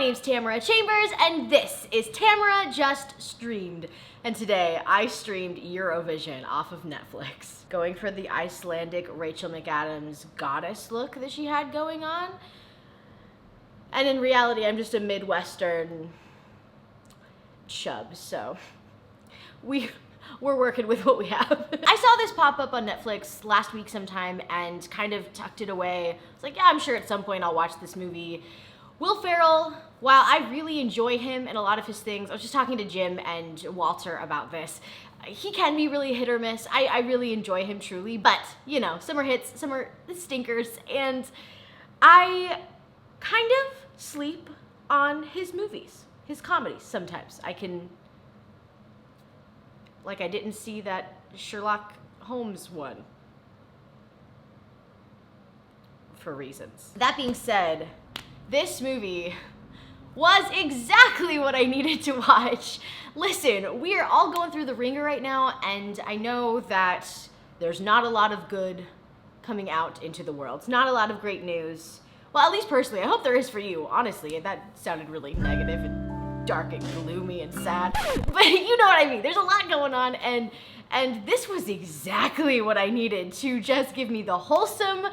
name's Tamara Chambers, and this is Tamara Just Streamed. And today, I streamed Eurovision off of Netflix, going for the Icelandic Rachel McAdams goddess look that she had going on. And in reality, I'm just a Midwestern chub, so we're working with what we have. I saw this pop up on Netflix last week sometime and kind of tucked it away. I was like, yeah, I'm sure at some point I'll watch this movie. Will Ferrell, while I really enjoy him and a lot of his things, I was just talking to Jim and Walter about this. He can be really hit or miss. I really enjoy him truly, but you know, some are hits, some are stinkers, and I kind of sleep on his movies, his comedies sometimes. I didn't see that Sherlock Holmes one for reasons. That being said, this movie was exactly what I needed to watch. Listen, we are all going through the ringer right now, and I know that there's not a lot of good coming out into the world. It's not a lot of great news. Well, at least personally, I hope there is for you, honestly. That sounded really negative and dark and gloomy and sad, but you know what I mean. There's a lot going on, and this was exactly what I needed to just give me the wholesome,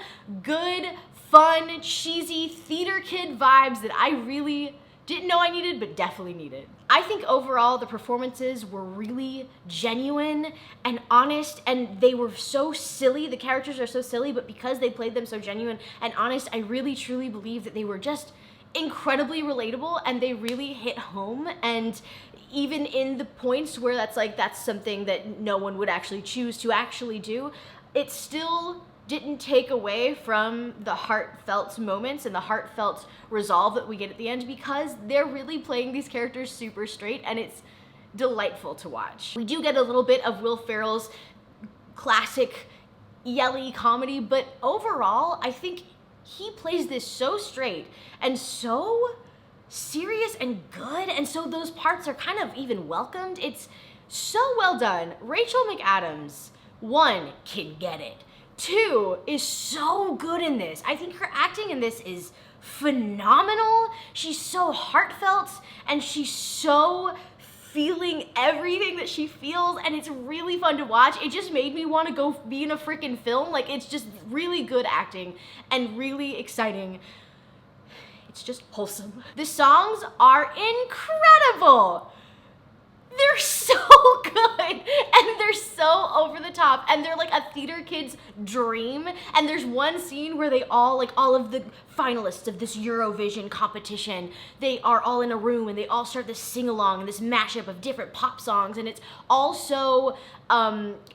good, fun, cheesy theater kid vibes that I really didn't know I needed, but definitely needed. I think overall the performances were really genuine and honest, and they were so silly. The characters are so silly, but because they played them so genuine and honest, I really truly believe that they were just incredibly relatable, and they really hit home. And even in the points where that's something that no one would actually choose to actually do, it still didn't take away from the heartfelt moments and the heartfelt resolve that we get at the end, because they're really playing these characters super straight, and it's delightful to watch. We do get a little bit of Will Ferrell's classic yelly comedy, but overall, I think he plays this so straight and so serious and good, and so those parts are kind of even welcomed. It's so well done. Rachel McAdams, one, can get it. Two, is so good in this. I think her acting in this is phenomenal. She's so heartfelt, and she's so feeling everything that she feels, and it's really fun to watch. It just made me want to go be in a freaking film. Like, it's just really good acting and really exciting. It's just wholesome. The songs are incredible. They're so good, and they're so over the top, and they're like a theater kid's dream. And there's one scene where they all of the finalists of this Eurovision competition, they are all in a room, and they all start this sing-along, this mashup of different pop songs, and it's all so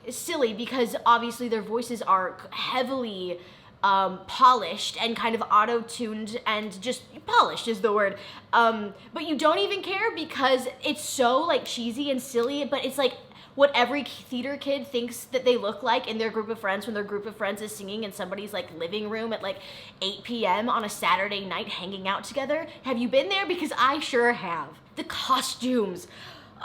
silly, because obviously their voices are heavily polished and kind of auto-tuned, and just polished is the word, but you don't even care because it's so like cheesy and silly, but it's like what every theater kid thinks that they look like in their group of friends when their group of friends is singing in somebody's like living room at like 8 p.m. on a Saturday night hanging out together. Have you been there? Because I sure have. The costumes.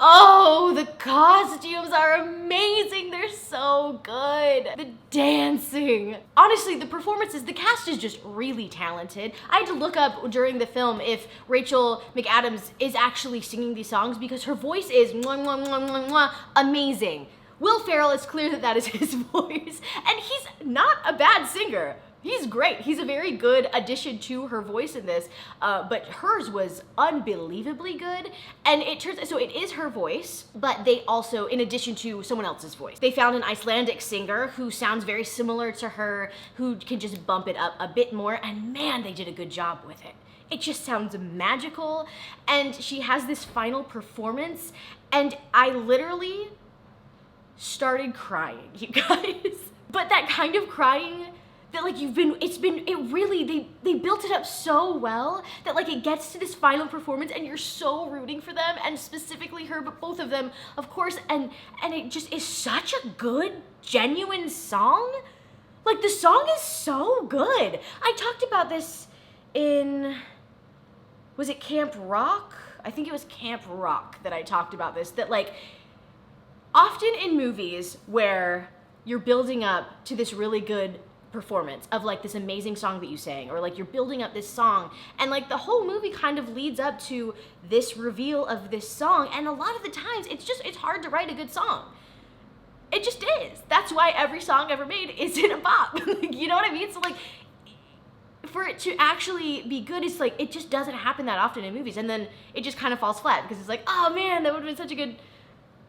Oh, the costumes are amazing. They're so good. The dancing. Honestly, the performances, the cast is just really talented. I had to look up during the film if Rachel McAdams is actually singing these songs, because her voice is mwah, mwah, mwah, mwah, mwah, amazing. Will Ferrell, it's clear that is his voice, and he's not a bad singer. He's great. He's a very good addition to her voice in this, but hers was unbelievably good. And it turns out, so it is her voice, but they also, in addition to someone else's voice, they found an Icelandic singer who sounds very similar to her, who can just bump it up a bit more, and man, they did a good job with it. It just sounds magical, and she has this final performance, and I literally started crying, you guys. But that kind of crying that like they built it up so well that like it gets to this final performance and you're so rooting for them, and specifically her, but both of them, of course, and it just is such a good, genuine song. Like, the song is so good. I talked about this in, was it Camp Rock? I think it was Camp Rock that I talked about this, that like often in movies where you're building up to this really good performance of like this amazing song that you sang, or like you're building up this song, and like the whole movie kind of leads up to this reveal of this song, and a lot of the times it's hard to write a good song. It just is. That's why every song ever made is in a bop. You know what I mean? So like, for it to actually be good, it's like, it just doesn't happen that often in movies, and then it just kind of falls flat because it's like, oh man, that would have been such a good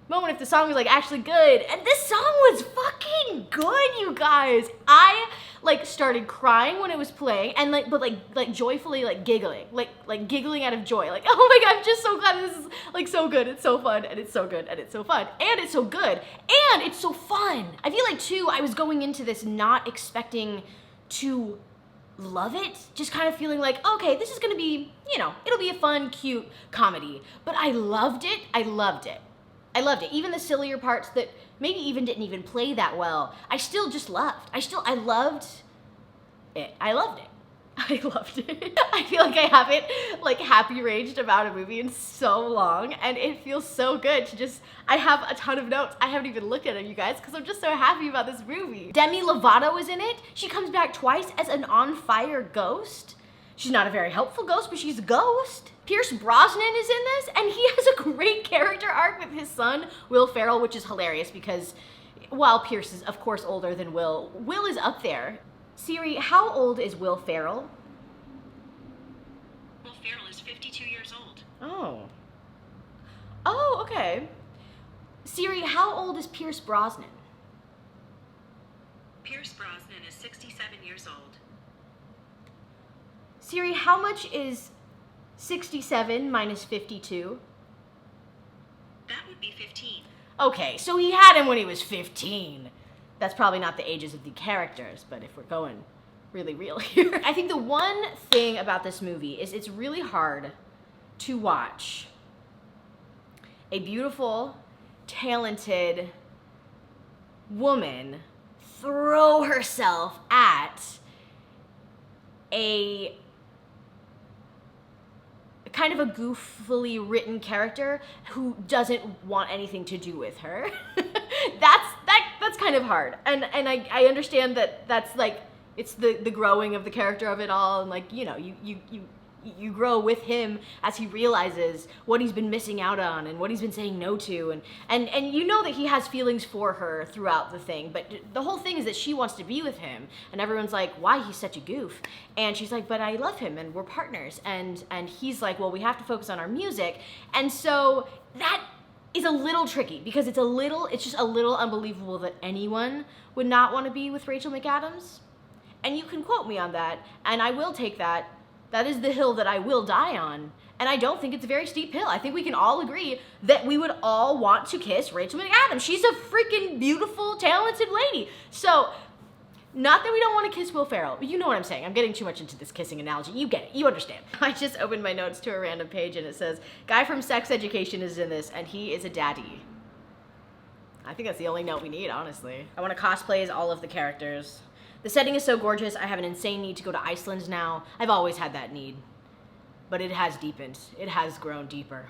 moment if the song was like actually good. And this song was fucking good, you guys. I like started crying when it was playing, and like joyfully like giggling, like giggling out of joy, like, oh my god, I'm just so glad this is like so good. It's so fun, and it's so good, and it's so fun, and it's so good, and it's so fun. I feel like too, I was going into this not expecting to love it, just kind of feeling like, okay, this is gonna be, you know, it'll be a fun, cute comedy. But I loved it. I loved it. I loved it. Even the sillier parts that maybe even didn't even play that well, I still just loved. I loved it. I loved it. I loved it. I feel like I haven't like happy raged about a movie in so long, and it feels so good to just, I have a ton of notes. I haven't even looked at them, you guys, because I'm just so happy about this movie. Demi Lovato is in it. She comes back twice as an on-fire ghost. She's not a very helpful ghost, but she's a ghost. Pierce Brosnan is in this, and he has a great character arc with his son, Will Ferrell, which is hilarious because while Pierce is, of course, older than Will, Will is up there. Siri, how old is Will Ferrell? Will Ferrell is 52 years old. Oh. Oh, okay. Siri, how old is Pierce Brosnan? Pierce Brosnan is 67 years old. Siri, how much is 67 minus 52? That would be 15. Okay, so he had him when he was 15. That's probably not the ages of the characters, but if we're going really real here. I think the one thing about this movie is it's really hard to watch a beautiful, talented woman throw herself at a kind of a goofily written character who doesn't want anything to do with her. That's kind of hard, and I understand that that's like, it's the growing of the character of it all, and like, you know, you grow with him as he realizes what he's been missing out on and what he's been saying no to, and you know that he has feelings for her throughout the thing, but the whole thing is that she wants to be with him, and everyone's like, why, he's such a goof, and she's like, but I love him and we're partners, and he's like, well, we have to focus on our music. And so that is a little tricky because it's just a little unbelievable that anyone would not want to be with Rachel McAdams. And you can quote me on that, and I will take that. That is the hill that I will die on. And I don't think it's a very steep hill. I think we can all agree that we would all want to kiss Rachel McAdams. She's a freaking beautiful, talented lady. So, not that we don't want to kiss Will Ferrell, but you know what I'm saying. I'm getting too much into this kissing analogy. You get it. You understand. I just opened my notes to a random page and it says, guy from Sex Education is in this and he is a daddy. I think that's the only note we need, honestly. I want to cosplay as all of the characters. The setting is so gorgeous. I have an insane need to go to Iceland now. I've always had that need, but it has deepened. It has grown deeper.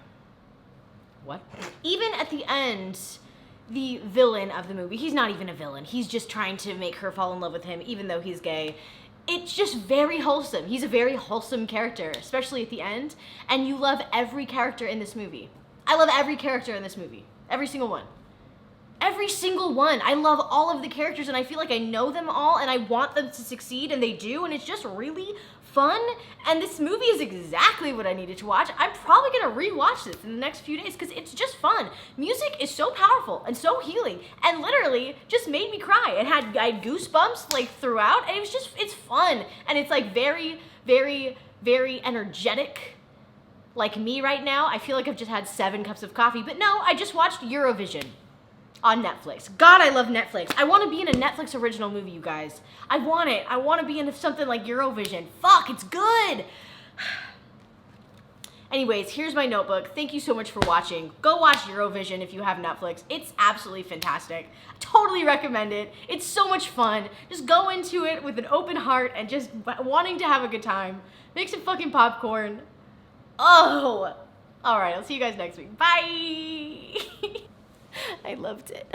What? Even at the end, the villain of the movie, he's not even a villain. He's just trying to make her fall in love with him, even though he's gay. It's just very wholesome. He's a very wholesome character, especially at the end. And you love every character in this movie. I love every character in this movie. Every single one. Every single one. I love all of the characters and I feel like I know them all and I want them to succeed and they do, and it's just really fun. And this movie is exactly what I needed to watch. I'm probably gonna rewatch this in the next few days because it's just fun. Music is so powerful and so healing and literally just made me cry. I had goosebumps like throughout, and it's fun. And it's like very, very, very energetic. Like me right now, I feel like I've just had 7 cups of coffee, but no, I just watched Eurovision on Netflix. God, I love Netflix. I want to be in a Netflix original movie, you guys. I want it. I want to be in something like Eurovision. Fuck, it's good. Anyways, here's my notebook. Thank you so much for watching. Go watch Eurovision if you have Netflix. It's absolutely fantastic. I totally recommend it. It's so much fun. Just go into it with an open heart and just wanting to have a good time. Make some fucking popcorn. Oh. All right, I'll see you guys next week. Bye. I loved it.